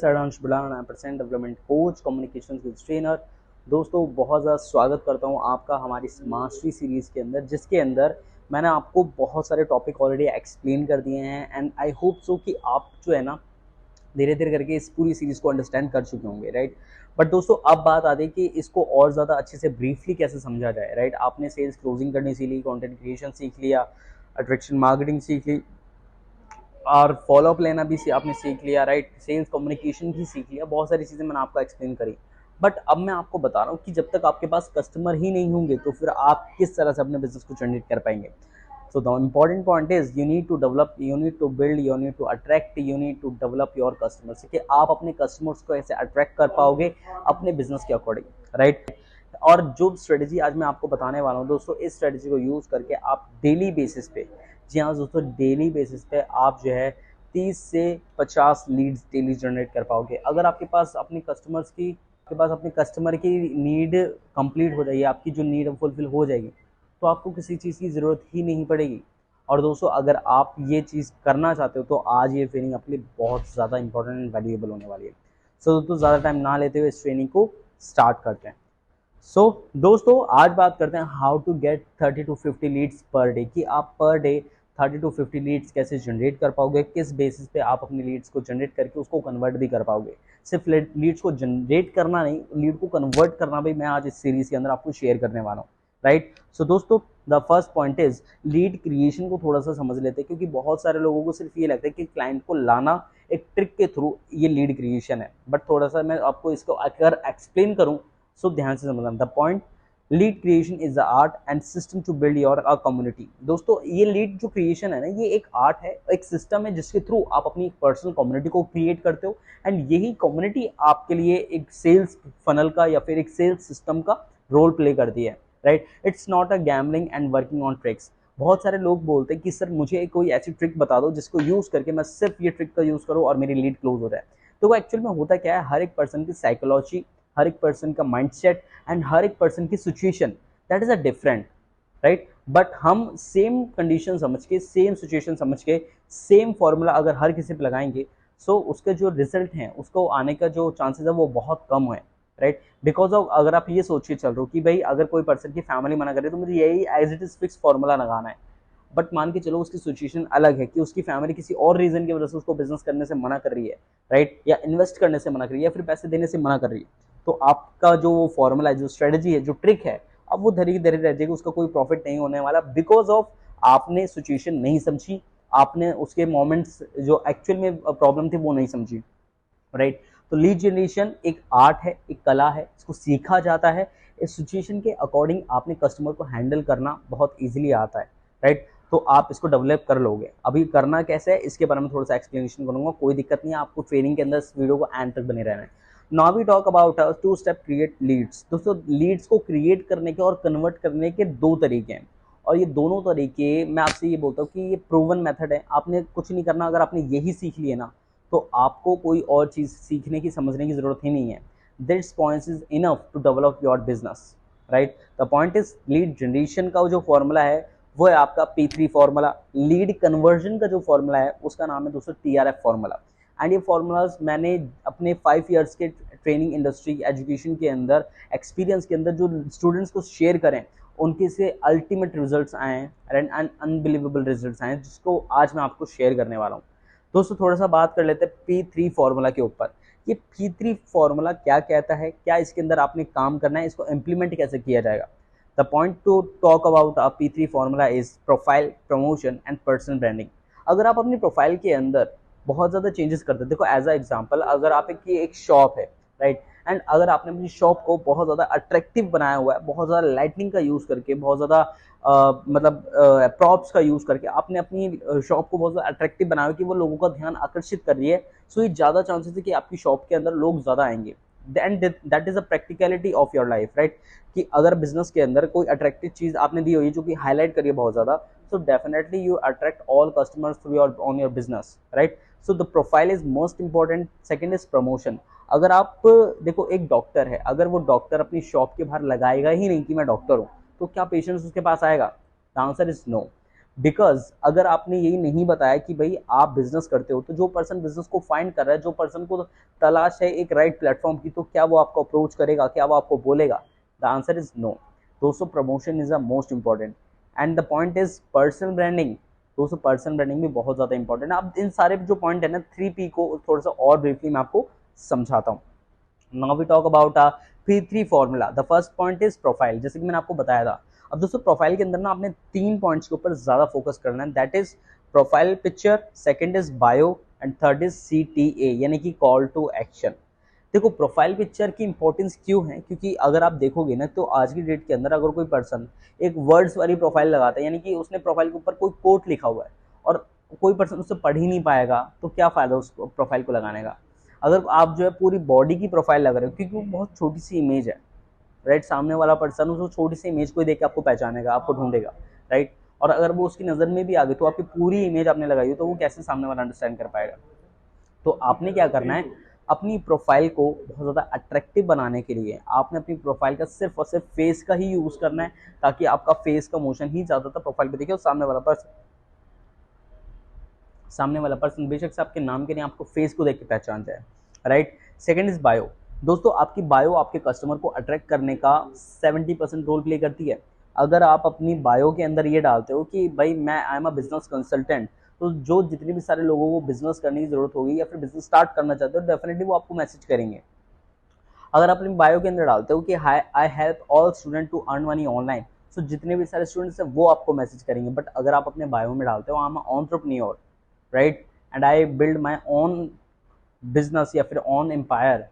अंश बुलाना 9% development coach communication skills trainer. दोस्तों बहुत ज़्यादा स्वागत करता हूं आपका हमारी मास्टरी सीरीज़ के अंदर, जिसके अंदर मैंने आपको बहुत सारे टॉपिक ऑलरेडी एक्सप्लेन कर दिए हैं एंड आई होप सो कि आप जो है ना धीरे धीरे करके इस पूरी सीरीज़ को अंडरस्टैंड कर चुके होंगे, राइट। बट दोस्तों अब बात आती है कि इसको और ज़्यादा अच्छे से ब्रीफली कैसे समझा जाए, राइट। आपने सेल्स क्लोजिंग करनी सीख ली, कंटेंट क्रिएशन सीख लिया, अट्रैक्शन मार्केटिंग सीख ली और फॉलोअप लेना भी आपने सीख लिया, राइट। सेल्स कम्युनिकेशन भी सीख लिया, बहुत सारी चीज़ें मैंने आपको एक्सप्लेन करी। बट अब मैं आपको बता रहा हूँ कि जब तक आपके पास कस्टमर ही नहीं होंगे तो फिर आप किस तरह से अपने बिजनेस को जनरेट कर पाएंगे। So the important point is you need to develop, you need to build, you need to attract, you need to develop your customers, कि आप अपने कस्टमर्स को ऐसे अट्रैक्ट कर पाओगे अपने बिजनेस के अकॉर्डिंग, राइट। और जो स्ट्रेटजी आज मैं आपको बताने वाला हूँ दोस्तों, इस स्ट्रेटजी को यूज करके आप डेली बेसिस पे, जी हाँ दोस्तों, डेली बेसिस पे आप जो है 30 से 50 लीड्स डेली जनरेट कर पाओगे। अगर आपके पास अपने कस्टमर्स की, आपके पास अपने कस्टमर की नीड कंप्लीट हो जाएगी, आपकी जो नीड फुलफिल हो जाएगी, तो आपको किसी चीज़ की ज़रूरत ही नहीं पड़ेगी। और दोस्तों अगर आप ये चीज़ करना चाहते हो तो आज ये ट्रेनिंग आपके लिए बहुत ज़्यादा इंपॉर्टेंट एंड वैल्यूएबल होने वाली है। सो दोस्तों ज़्यादा टाइम ना लेते हुए इस ट्रेनिंग को स्टार्ट करते हैं। सो दोस्तों आज बात करते हैं how to get 30 to 50 leads per day, कि आप पर डे 30 to 50 लीड्स कैसे जनरेट कर पाओगे, किस बेसिस पे आप अपनी लीड्स को जनरेट करके उसको कन्वर्ट भी कर पाओगे। सिर्फ लीड्स को जनरेट करना नहीं, लीड को कन्वर्ट करना भी मैं आज इस सीरीज के अंदर आपको शेयर करने वाला हूँ, राइट। सो दोस्तों the first point is lead creation को थोड़ा सा समझ लेते हैं, क्योंकि बहुत सारे लोगों को सिर्फ ये लगता है कि क्लाइंट को लाना एक ट्रिक के थ्रू ये लीड क्रिएशन है। बट थोड़ा सा मैं आपको इसको अगर एक्सप्लेन करूं सो ध्यान से समझना the point. Lead creation is the art and system to build your a community. दोस्तों ये लीड जो क्रिएशन है ना, ये एक आर्ट है, एक सिस्टम है जिसके थ्रू आप अपनी एक पर्सनल कम्युनिटी को क्रिएट करते हो एंड यही कम्युनिटी आपके लिए एक सेल्स फनल का या फिर एक सेल्स सिस्टम का रोल प्ले करती है, right. It's not a gambling and working on tricks. बहुत सारे लोग बोलते हैं कि सर मुझे कोई ऐसी ट्रिक बता दो जिसको यूज करके मैं सिर्फ ये ट्रिक का यूज करूँ और मेरी लीड क्लोज हो जाए। तो वो एक्चुअल में होता क्या है, हर एक पर्सन की साइकोलॉजी, हर एक पर्सन का माइंडसेट एंड हर एक पर्सन की situation that is a different, right. But हम सेम कंडीशन समझ के, सेम सिचुएशन समझ के, सेम फॉर्मूला अगर हर किसी पे लगाएंगे सो उसके जो रिजल्ट हैं उसको आने का जो चांसेस है वो बहुत कम है, राइट। बिकॉज ऑफ अगर आप ये सोच के चल रहे हो कि भाई अगर कोई पर्सन की फैमिली मना करे तो मुझे यही as it is fix formula लगाना है, बट मान के चलो उसकी सिचुएशन अलग है कि उसकी फैमिली किसी और रीजन की वजह से उसको बिजनेस करने से मना कर रही है, राइट, या इन्वेस्ट करने से मना कर रही है या फिर पैसे देने से मना कर रही है, तो आपका जो फॉर्मूला है, जो स्ट्रेटजी है, जो ट्रिक है, अब वो धीरे धीरे रह जाएगी, उसका कोई प्रॉफिट नहीं होने वाला। बिकॉज ऑफ आपने सिचुएशन नहीं समझी, आपने उसके मोमेंट्स जो एक्चुअल में प्रॉब्लम थी वो नहीं समझी, राइट। तो लीड जनरेशन एक आर्ट है, एक कला है, इसको सीखा जाता है। इस सिचुएशन के अकॉर्डिंग आपने कस्टमर को हैंडल करना बहुत इजीली आता है, राइट। तो आप इसको डेवलप कर लोगे। अभी करना कैसे है इसके बारे में थोड़ा सा एक्सप्लेनेशन करूंगा, कोई दिक्कत नहीं है, आपको ट्रेनिंग के अंदर इस वीडियो को एंड तक बने रहना है। Now we talk about 2 step create leads. दोस्तों लीड्स को क्रिएट करने के और कन्वर्ट करने के 2 तरीके हैं, और ये दोनों तरीके मैं आपसे ये बोलता हूँ कि ये प्रूवन मेथड है। आपने कुछ नहीं करना, अगर आपने यही सीख लिया ना तो आपको कोई और चीज़ सीखने की, समझने की ज़रूरत ही नहीं है। This point is enough to develop your business, right. The point is lead generation का जो फॉर्मूला है वो है आपका P3 फॉर्मूला। लीड कन्वर्जन का जो फॉर्मूला है उसका नाम है दोस्तों TRF फॉर्मूला। एंड ये फॉर्मूलाज मैंने अपने 5 ईयर्स के ट्रेनिंग इंडस्ट्री एजुकेशन के अंदर, एक्सपीरियंस के अंदर जो स्टूडेंट्स को शेयर करें उनके से अल्टीमेट रिजल्ट्स आए हैं एंड अनबिलीवेबल रिजल्ट्स आए हैं, जिसको आज मैं आपको शेयर करने वाला हूँ। दोस्तों थोड़ा सा बात कर लेते हैं P3 फॉर्मूला के ऊपर। ये P3 फॉर्मूला क्या कहता है, क्या इसके अंदर आपने काम करना है, इसको इम्प्लीमेंट कैसे किया जाएगा। The point two talk about P3 formula is profile, promotion and personal branding. अगर आप अपनी प्रोफाइल के अंदर बहुत ज़्यादा चेंजेस करते हैं, देखो एज अ एग्जाम्पल, अगर आप एक शॉप है, राइट, एंड अगर आपने अपनी शॉप को बहुत ज़्यादा अट्रैक्टिव बनाया हुआ है, बहुत ज़्यादा लाइटनिंग का यूज़ करके, बहुत ज़्यादा मतलब प्रॉप्स का यूज़ करके आपने अपनी शॉप को बहुत ज़्यादा अट्रैक्टिव बनाया कि वो लोगों का ध्यान आकर्षित कर रही है, सो ये ज़्यादा चांसेस है कि आपकी शॉप के अंदर लोग ज़्यादा आएंगे। And that is a practicality of your life, right, कि अगर बिजनेस के अंदर कोई अट्रैक्टिव चीज़ आपने दी हुई है जो कि हाईलाइट करिए बहुत ज़्यादा, so definitely you attract all customers through your on your business, right. So the profile is most important. Second is promotion. अगर आप देखो एक डॉक्टर है, अगर वो डॉक्टर अपनी शॉप के बाहर लगाएगा ही नहीं कि मैं डॉक्टर हूँ, तो क्या पेशेंट्स उसके पास आएगा? The answer is no. Because अगर आपने यही नहीं बताया कि भाई आप बिजनेस करते हो, तो जो पर्सन बिजनेस को फाइंड कर रहा है, जो पर्सन को तलाश है एक राइट प्लेटफॉर्म की, तो क्या वो आपको अप्रोच करेगा, क्या वो आपको बोलेगा? The answer is no. दोस्तों promotion is the most important and the point is personal branding. दोस्तों पर्सनल ब्रांडिंग भी बहुत ज्यादा इंपॉर्टेंट है। अब इन सारे जो पॉइंट है ना 3P को थोड़ा सा और ब्रीफली मैं आपको समझाता हूँ। Now we talk about P3 formula. The first point is profile, जैसे कि मैंने आपको बताया था। अब दोस्तों प्रोफाइल के अंदर ना आपने 3 पॉइंट्स के ऊपर ज्यादा फोकस करना है, that is profile picture, second is bio and third is CTA यानी कि कॉल टू एक्शन। देखो प्रोफाइल पिक्चर की इंपॉर्टेंस क्यों है, क्योंकि अगर आप देखोगे ना तो आज की डेट के अंदर अगर कोई पर्सन एक वर्ड्स वाली प्रोफाइल लगाता है, यानी कि उसने प्रोफाइल के ऊपर कोई कोट लिखा हुआ है और कोई पर्सन उससे पढ़ ही नहीं पाएगा, तो क्या फायदा उस प्रोफाइल को लगाने का? अगर आप जो है पूरी बॉडी की प्रोफाइल लगा रहे हो, क्योंकि वो बहुत छोटी सी इमेज है, राइट? सामने वाला पर्सन उस छोटी सी इमेज को देख के आपको पहचानेगा, आपको ढूंढेगा, राइट? और अगर वो उसकी नज़र में भी आ गई तो आपकी पूरी इमेज आपने लगाई हो, तो वो कैसे सामने वाला अंडरस्टैंड कर पाएगा? तो आपने क्या करना है, अपनी प्रोफाइल को बहुत ज़्यादा अट्रैक्टिव बनाने के लिए आपने अपनी प्रोफाइल का सिर्फ और सिर्फ फेस का ही यूज़ करना है, ताकि आपका फेस का मोशन ही ज़्यादातर प्रोफाइल पे दिखे और सामने वाला पर्सन बेशक से आपके नाम के नहीं, आपको फेस को देख के पहचान जाए, राइट? Second is bio. दोस्तों आपकी बायो आपके कस्टमर को अट्रैक्ट करने का 70% रोल प्ले करती है। अगर आप अपनी बायो के अंदर ये डालते हो कि भाई मैं I am a business consultant, तो जो जितने भी सारे लोगों को बिजनेस करने की जरूरत होगी या फिर बिजनेस स्टार्ट करना चाहते हो, डेफिनेटली वो आपको मैसेज करेंगे। अगर आप अपनी बायो के अंदर डालते हो कि I help all student to earn money online, तो जितने भी सारे स्टूडेंट्स हैं वो आपको मैसेज करेंगे। बट अगर आप अपने बायो में डालते हो I am entrepreneur, right, and I build my own business या फिर on empire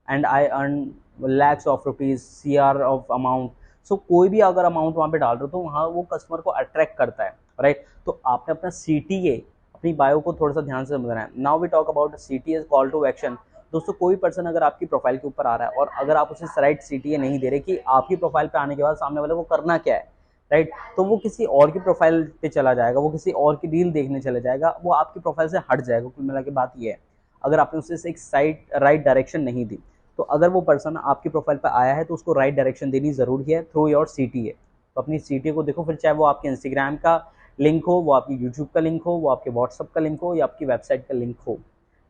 and I earn lakhs of rupees, CR of amount, so कोई भी अगर अमाउंट वहाँ पे डाल रहे हो तो वहाँ वो कस्टमर को अट्रैक्ट करता है, राइट? तो आपने अपना CTA अपनी बायो को थोड़ा सा ध्यान से समझना है। Now we talk about CTA call to action. दोस्तों कोई पर्सन अगर आपकी प्रोफाइल के ऊपर आ रहा है और अगर आप उसे राइट CTA नहीं दे रहे कि आपकी प्रोफाइल पे आने के बाद सामने वाले को करना क्या है, राइट, तो वो किसी और की प्रोफाइल पे चला जाएगा, वो किसी और की रील देखने चला जाएगा, वो आपकी प्रोफाइल से हट जाएगा। कुल मिला के बात ये है, अगर आपने उसे एक साइड राइट डायरेक्शन नहीं दी, तो अगर वो पर्सन आपकी प्रोफाइल पे आया है तो उसको राइट डायरेक्शन देनी जरूरी है थ्रू योर CTA। तो अपनी CTA को देखो, फिर चाहे वो आपके इंस्टाग्राम का लिंक हो, वो आपकी यूट्यूब का लिंक हो, वो आपके व्हाट्सअप का लिंक हो या आपकी वेबसाइट का लिंक हो,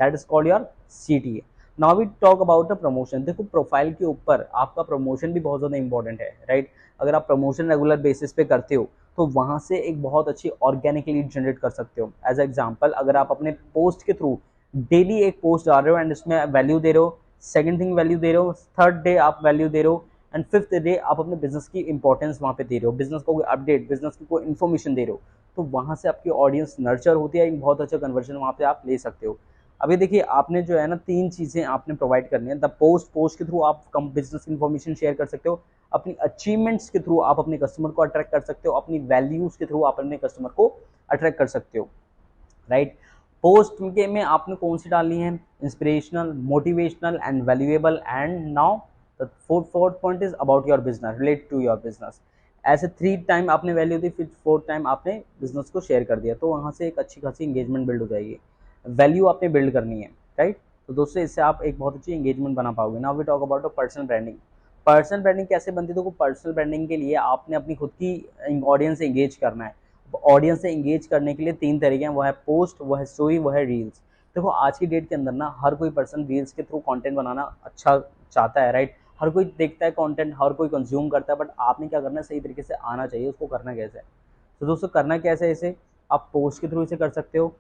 that is called your CTA। Now we talk about the promotion. देखो प्रोफाइल के ऊपर आपका प्रमोशन भी बहुत ज़्यादा इंपॉर्टेंट है, राइट? अगर आप प्रमोशन रेगुलर बेसिस पे करते हो तो वहाँ से एक बहुत अच्छी ऑर्गेनिक लीड जनरेट कर सकते हो। एज एग्जाम्पल, अगर आप अपने पोस्ट के थ्रू डेली एक पोस्ट डाल रहे हो एंड उसमें वैल्यू दे रहे हो, सेकंड थिंग वैल्यू दे रहे हो, थर्ड डे आप वैल्यू दे रहे हो एंड फिफ्थ डे आप अपने बिजनेस की इंपॉर्टेंस वहाँ पे दे रहे हो, बिजनेस को कोई अपडेट, बिजनेस की कोई इन्फॉर्मेशन दे रहे हो, तो वहाँ से आपकी ऑडियंस नर्चर होती है, एक बहुत अच्छा कन्वर्जन वहाँ पे आप ले सकते हो। अभी देखिए आपने जो है ना 3 चीज़ें आपने प्रोवाइड करनी है। द पोस्ट के थ्रू आप कम बिजनेस इन्फॉर्मेशन शेयर कर सकते हो, अपनी अचीवमेंट्स के थ्रू आप अपने कस्टमर को अट्रैक्ट कर सकते हो, अपनी वैल्यूज के थ्रू आप अपने कस्टमर को अट्रैक्ट कर सकते हो, राइट? पोस्ट के में आपने कौन सी डालनी है? Inspirational, motivational and valuable. And now the fourth point is about your business, relate to your business. ऐसे 3 टाइम आपने वैल्यू दी, फिर 4th टाइम आपने बिजनेस को शेयर कर दिया, तो वहाँ से एक अच्छी खासी इंगेजमेंट बिल्ड हो जाएगी। वैल्यू आपने बिल्ड करनी है, राइट? तो दोस्तों इससे आप एक बहुत अच्छी एंगेजमेंट बना पाओगे। Now we talk about personal branding. Personal branding कैसे बनती है? देखो पर्सनल ब्रांडिंग के लिए आपने अपनी खुद की ऑडियंस से एंगेज करना है। ऑडियंस से एंगेज करने के लिए 3 तरीके हैं, वो है पोस्ट, वो है स्टोरी, वो है रील्स। देखो आज की डेट के अंदर ना हर कोई पर्सन रील्स के थ्रू कंटेंट बनाना अच्छा चाहता है, राइट? हर कोई देखता है कंटेंट, हर कोई कंज्यूम करता है, बट आपने क्या करना है, सही तरीके से आना चाहिए, उसको करना कैसे है? तो दोस्तों करना कैसे है इसे? आप पोस्ट के थ्रू इसे कर सकते हो,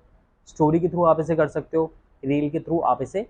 स्टोरी के थ्रू आप इसे कर सकते हो, रील के थ्रू आप इसे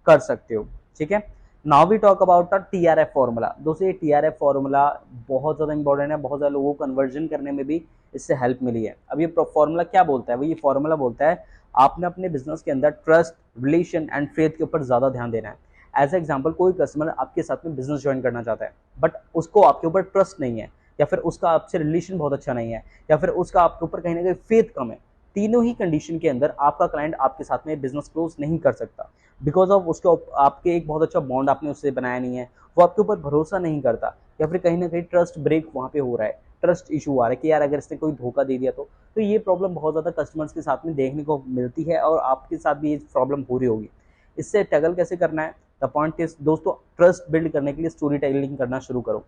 कर सकते हो, ठीक है? Now we talk about the TRF formula. दोस्तों ये TRF फॉर्मूला बहुत ज़्यादा इंपॉर्टेंट है, बहुत ज़्यादा लोगों को कन्वर्जन करने में भी इससे हेल्प मिली है। अब ये फॉर्मूला क्या बोलता है? वो ये फॉर्मूला बोलता है आपने अपने बिजनेस के अंदर ट्रस्ट, रिलेशन एंड फेथ के ऊपर ज़्यादा ध्यान देना है। एज एग्जाम्पल, कोई कस्टमर आपके साथ में बिजनेस ज्वाइन करना चाहता है, बट उसको आपके ऊपर ट्रस्ट नहीं है, या फिर उसका आपसे रिलेशन बहुत अच्छा नहीं है, या फिर उसका आपके ऊपर कहीं ना कहीं फेथ कम है। तीनों ही कंडीशन के अंदर आपका क्लाइंट आपके साथ में बिजनेस क्लोज नहीं कर सकता, बिकॉज ऑफ उसको आपके एक बहुत अच्छा बॉन्ड आपने उससे बनाया नहीं है, वो आपके ऊपर भरोसा नहीं करता, या फिर कहीं ना कहीं ट्रस्ट ब्रेक वहाँ पे हो रहा है, ट्रस्ट इशू आ रहा है कि यार अगर इसने कोई धोखा दे दिया तो ये प्रॉब्लम बहुत ज़्यादा कस्टमर्स के साथ में देखने को मिलती है और आपके साथ भी ये प्रॉब्लम पूरी होगी। इससे टैकल कैसे करना है? द पॉइंट इज दोस्तों, ट्रस्ट बिल्ड करने के लिए स्टोरी टेलिंग करना शुरू करो।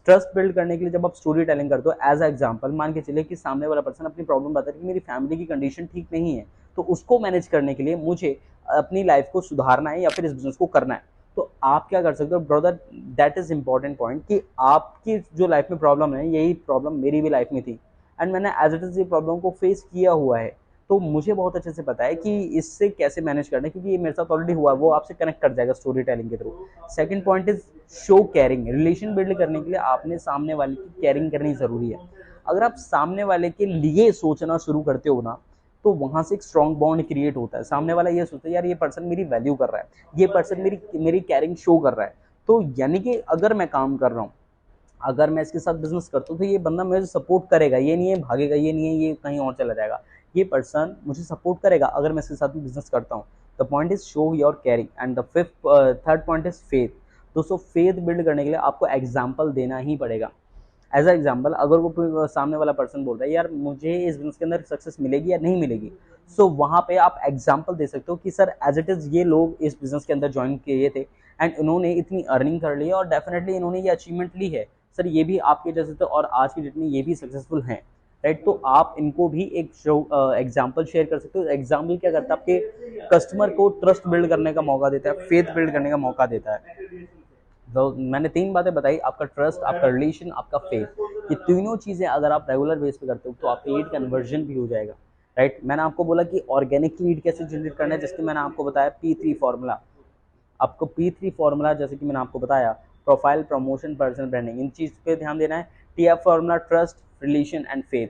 ट्रस्ट बिल्ड करने के लिए जब आप स्टोरी टेलिंग करते हो, एज अ एग्जाम्पल मान के चले कि सामने वाला पर्सन अपनी प्रॉब्लम बता रहा है कि मेरी फैमिली की कंडीशन ठीक नहीं है, तो उसको मैनेज करने के लिए मुझे अपनी लाइफ को सुधारना है या फिर इस बिजनेस को करना है, तो आप क्या कर सकते हो brother, that is important point कि आपकी जो लाइफ में प्रॉब्लम है यही प्रॉब्लम मेरी भी लाइफ में थी, एंड मैंने एज इट इज ये प्रॉब्लम को फेस किया हुआ है, तो मुझे बहुत अच्छे से पता है कि इससे कैसे मैनेज करना है, क्योंकि ये मेरे साथ ऑलरेडी हुआ है, वो आपसे कनेक्ट कर जाएगा स्टोरी टेलिंग के through. Second point is show caring. Relation build करने के लिए आपने सामने वाले की केयरिंग करनी जरूरी है। अगर आप सामने वाले के लिए सोचना शुरू करते हो ना, तो वहां से एक स्ट्रॉन्ग बॉन्ड क्रिएट होता है। सामने वाला ये सोचता है यार ये पर्सन मेरी वैल्यू कर रहा है, ये पर्सन मेरी मेरी केयरिंग शो कर रहा है, तो यानी कि अगर मैं काम कर रहा हूँ, अगर मैं इसके साथ बिजनेस करता हूँ, तो ये बंदा मुझे सपोर्ट करेगा, ये नहीं है भागेगा, ये नहीं है ये कहीं और चला जाएगा, ये पर्सन मुझे सपोर्ट करेगा अगर मैं इसके साथ भी बिजनेस करता हूँ। The point is show your carrying. And the third point is faith. दोस्तों फेथ बिल्ड करने के लिए आपको एग्जाम्पल देना ही पड़ेगा। एज अ एग्जाम्पल, अगर वो सामने वाला पर्सन बोल रहा है यार मुझे इस बिजनेस के अंदर सक्सेस मिलेगी या नहीं मिलेगी, सो वहाँ पे आप एग्जाम्पल दे सकते हो कि सर एज इट इज़ ये लोग इस बिजनेस के अंदर ज्वाइन किए थे एंड इन्होंने इतनी अर्निंग कर ली है और डेफिनेटली इन्होंने ये अचीवमेंट ली है, सर ये भी आपके जैसे थे और आज की डेट में ये भी सक्सेसफुल हैं, राइट। तो आप इनको भी एक एग्जाम्पल शेयर कर सकते हो। एग्जाम्पल क्या करता है, आपके कस्टमर को ट्रस्ट बिल्ड करने का मौका देता है, फेथ बिल्ड करने का मौका देता है। तो मैंने 3 बातें बताई, आपका ट्रस्ट, आपका रिलेशन, आपका फेथ। ये तीनों चीज़ें अगर आप रेगुलर बेस पे करते हो तो आपका लीड कन्वर्जन भी हो जाएगा, राइट। मैंने आपको बोला कि ऑर्गेनिक लीड कैसे जनरेट करना है, जिसके मैंने आपको बताया P3 फॉर्मूला। आपको P3 फॉर्मूला जैसे कि मैंने आपको बताया, प्रोफाइल, प्रमोशन, पर्सनल ब्रांडिंग, इन चीज़ पे ध्यान देना है। TF formula, trust, relation and faith,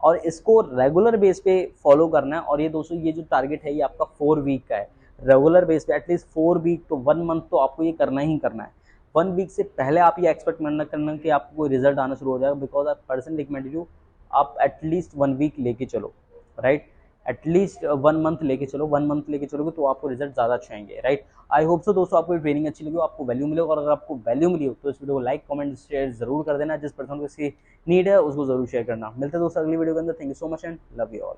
और इसको रेगुलर बेस पे फॉलो करना है। और ये दोस्तों ये जो टारगेट है ये आपका 4 वीक का है, रेगुलर बेस पे एटलीस्ट 4 वीक तो 1 मंथ तो आपको ये करना ही करना है। 1 वीक से पहले आप ये एक्सपेक्ट मत करना कि आपको कोई रिजल्ट आना शुरू हो जाएगा, बिकॉज आप पर्सन रिकमेंडेड यू, आप एटलीस्ट 1 वीक लेके चलो, राइट। एटलीस्ट 1 मंथ लेके चलो, 1 मंथ लेके चलोगे तो आपको रिजल्ट ज़्यादा अच्छे आएंगे, राइट। आई होप सो दोस्तों आपको ट्रेनिंग अच्छी लगी हो, आपको वैल्यू मिले, और अगर आपको वैल्यू मिली हो तो इस वीडियो को लाइक, कमेंट, शेयर जरूर कर देना। जिस पर्सन को इसकी नीड है उसको जरूर शेयर करना। मिलते हैं दोस्तों अगली वीडियो के अंदर। Thank you so much and love you all.